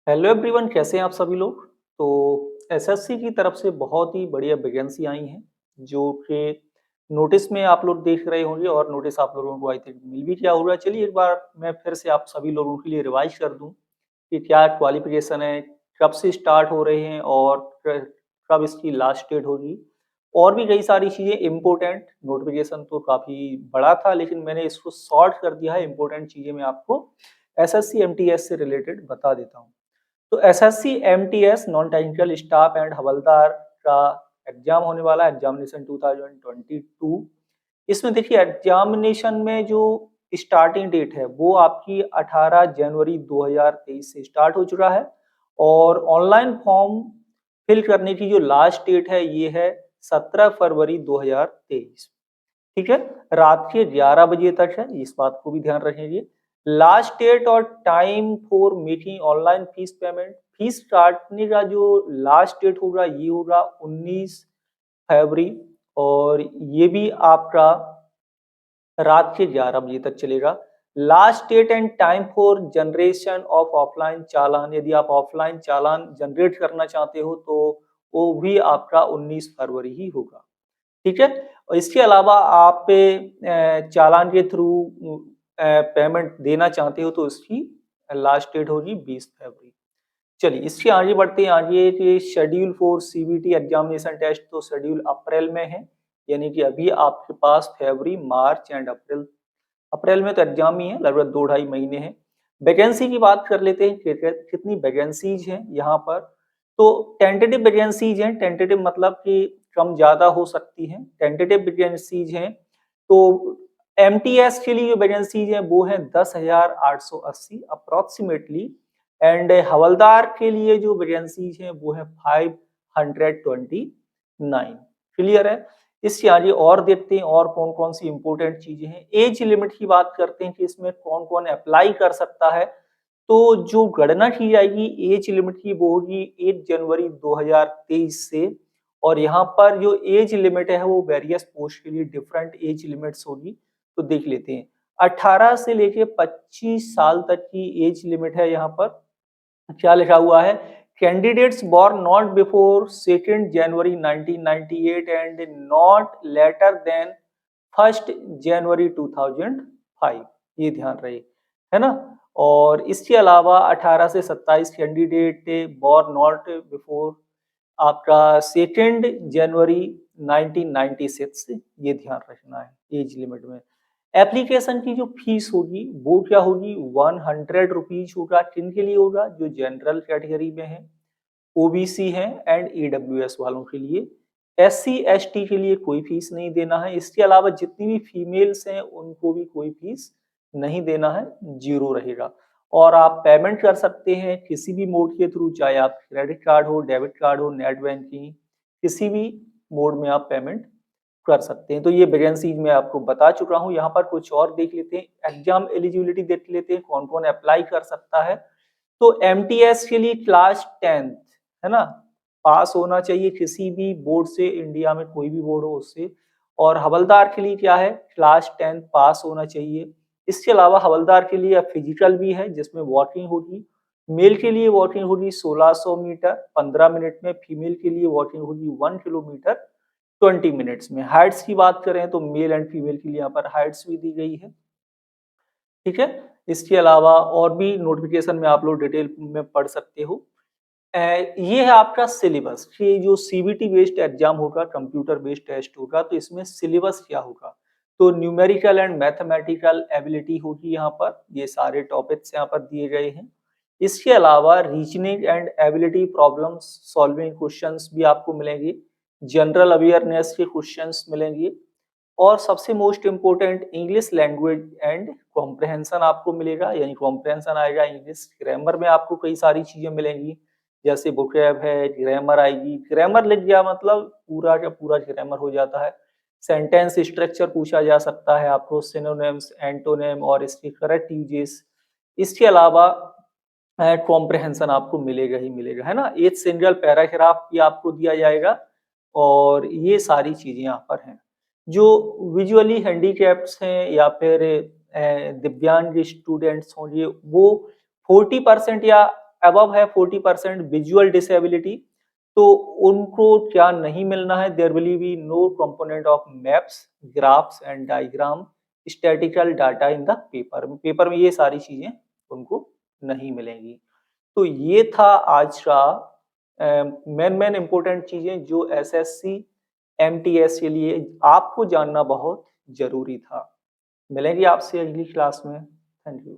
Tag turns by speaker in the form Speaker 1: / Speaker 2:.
Speaker 1: Hello everyone, कैसे हैं आप सभी लोग। तो एसएससी की तरफ से बहुत ही बढ़िया वैकेंसी आई हैं जो कि नोटिस में आप लोग देख रहे होंगे और नोटिस आप लोगों को आई थिंक मिल भी गया होगा। चलिए एक बार मैं फिर से आप सभी लोगों के लिए रिवाइज कर दूं कि क्या क्वालिफिकेशन है, कब से स्टार्ट हो रहे हैं और कब इसकी लास्ट डेट होगी। और भी कई सारी चीज़ें इम्पोर्टेंट। नोटिफिकेशन तो काफ़ी बड़ा था लेकिन मैंने इसको शॉर्ट कर दिया है। इम्पोर्टेंट चीज़ें मैं आपको एसएससी एमटीएस से रिलेटेड बता देता हूँ। तो SSC MTS non technical staff and हवलदार का एग्जाम होने वाला है, एग्जामिनेशन 2022। इसमें देखिए एग्जामिनेशन में जो स्टार्टिंग डेट है वो आपकी 18 जनवरी 2023 से स्टार्ट हो चुका है और ऑनलाइन फॉर्म फिल करने की जो लास्ट डेट है ये है 17 फरवरी 2023। ठीक है, रात के 11 बजे तक है, इस बात को भी ध्यान रखेंगे। लास्ट डेट और time for making online fees payment, fees काटने का जो लास्ट डेट होगा ये होगा 19 फरवरी और ये भी आपका रात के 11 बजे तक चलेगा। Last date and time for generation of offline चालान, यदि आप ऑफलाइन चालान जनरेट करना चाहते हो तो वो भी आपका 19 फरवरी ही होगा। ठीक है, और इसके अलावा आप चालान के थ्रू पेमेंट देना चाहते हो तो उसकी लास्ट डेट होगी 20 फरवरी। चलिए इसके आगे बढ़ते हैं। आगे कि schedule for CBT examination test तो शेड्यूल अप्रैल में है, यानी कि अभी आपके पास फरवरी मार्च एंड अप्रैल, अप्रैल में तो एग्जाम ही है, लगभग 2 ढाई महीने हैं। वैकेंसी की बात कर लेते हैं कितनी वैकेंसीज हैं यहाँ पर। तो टेंटेटिव वैकेंसीज हैं, टेंटेटिव मतलब कि कम ज्यादा हो सकती हैं, टेंटेटिव वैकेंसीज हैं। तो एमटीएस के लिए जो वैकेंसीज हैं वो है 10,880 अप्रोक्सीमेटली एंड हवलदार के लिए जो वैकेंसीज हैं वो है 529। क्लियर है। इसके आगे और देखते हैं और कौन कौन सी इंपॉर्टेंट चीजें हैं। एज लिमिट की बात करते हैं कि इसमें कौन कौन अप्लाई कर सकता है। तो जो गणना की जाएगी एज लिमिट की वो होगी 1 जनवरी 2023 से और यहाँ पर जो एज लिमिट है वो वेरियस पोस्ट के लिए डिफरेंट एज लिमिट्स होगी। तो देख लेते हैं, 18 से लेके 25 साल तक की एज लिमिट है। यहाँ पर क्या लिखा हुआ है, candidates born not before 2 January 1998 and not later than 1 January 2005, ये ध्यान रहे, है ना। और इसके अलावा 18 से 27 कैंडिडेट बोर्न नॉट बिफोर आपका 2 जनवरी 1996, ये ध्यान रखना है एज लिमिट में। एप्लीकेशन की जो फीस होगी वो क्या होगी, 100 रुपीज होगा। किन के लिए होगा, जो जनरल कैटेगरी में है, ओबीसी है एंड ईडब्ल्यूएस वालों के लिए। एससी एसटी के लिए कोई फीस नहीं देना है। इसके अलावा जितनी भी फीमेल्स हैं उनको भी कोई फीस नहीं देना है, जीरो रहेगा। और आप पेमेंट कर सकते हैं किसी भी मोड के थ्रू, चाहे आप क्रेडिट कार्ड हो, डेबिट कार्ड हो, नेट बैंकिंग, किसी भी मोड में आप पेमेंट कर सकते हैं। तो ये वैकेंसीज मैं आपको बता चुका हूँ। यहाँ पर कुछ और देख लेते हैं, एग्जाम एलिजिबिलिटी देख लेते हैं कौन कौन अप्लाई कर सकता है। तो एमटीएस के लिए क्लास 10th, है ना, पास होना चाहिए किसी भी बोर्ड से, इंडिया में कोई भी बोर्ड हो उससे। और हवलदार के लिए क्या है, क्लास 10th पास होना चाहिए। इसके अलावा हवलदार के लिए फिजिकल भी है जिसमें वॉकिंग होगी। मेल के लिए वॉकिंग होगी 1600 मीटर 15 मिनट में, फीमेल के लिए वॉकिंग होगी 1 किलोमीटर 20 मिनट्स में। हाइट्स की बात करें तो मेल एंड फीमेल के लिए यहाँ पर हाइट्स भी दी गई है। ठीक है, इसके अलावा और भी नोटिफिकेशन में आप लोग डिटेल में पढ़ सकते हो। ये है आपका सिलेबस, ये जो सीबीटी बेस्ड एग्जाम होगा, कंप्यूटर बेस्ड टेस्ट होगा, तो इसमें सिलेबस क्या होगा। तो न्यूमेरिकल एंड मैथमेटिकल एबिलिटी होगी, यहाँ पर ये सारे टॉपिक्स यहाँ पर दिए गए हैं। इसके अलावा reasoning and ability problem solving questions भी आपको मिलेंगे, जनरल अवेयरनेस के क्वेश्चंस मिलेंगे और सबसे most important English language and comprehension आपको मिलेगा, यानी कॉम्प्रहेंशन आएगा इंग्लिश। ग्रामर में आपको कई सारी चीजें मिलेंगी, जैसे वोकैब है, ग्रामर आएगी। ग्रामर लिख गया मतलब पूरा का पूरा ग्रामर हो जाता है। सेंटेंस स्ट्रक्चर पूछा जा सकता है आपको, सिनोनिम्स, एंटोनिम और इसके करेक्ट यूजेस। इसके अलावा कॉम्प्रहेंशन आपको मिलेगा ही मिलेगा, है ना। एक सिंगल पैराग्राफ भी आपको दिया जाएगा और ये सारी चीजें यहाँ पर हैं। जो विजुअली हैंडीकैप्ड्स हैं या फिर दिव्यांग स्टूडेंट्स होंगे वो 40% या अबव है 40% विजुअल डिसेबिलिटी, तो उनको क्या नहीं मिलना है, there will be no component of maps, graphs and diagram, statistical data in the paper. Paper में ये सारी चीजें उनको नहीं मिलेंगी। तो ये था आज का मेन इंपॉर्टेंट चीजें जो एसएससी एमटीएस के लिए आपको जानना बहुत जरूरी था। मिलेंगे आपसे अगली क्लास में। Thank you.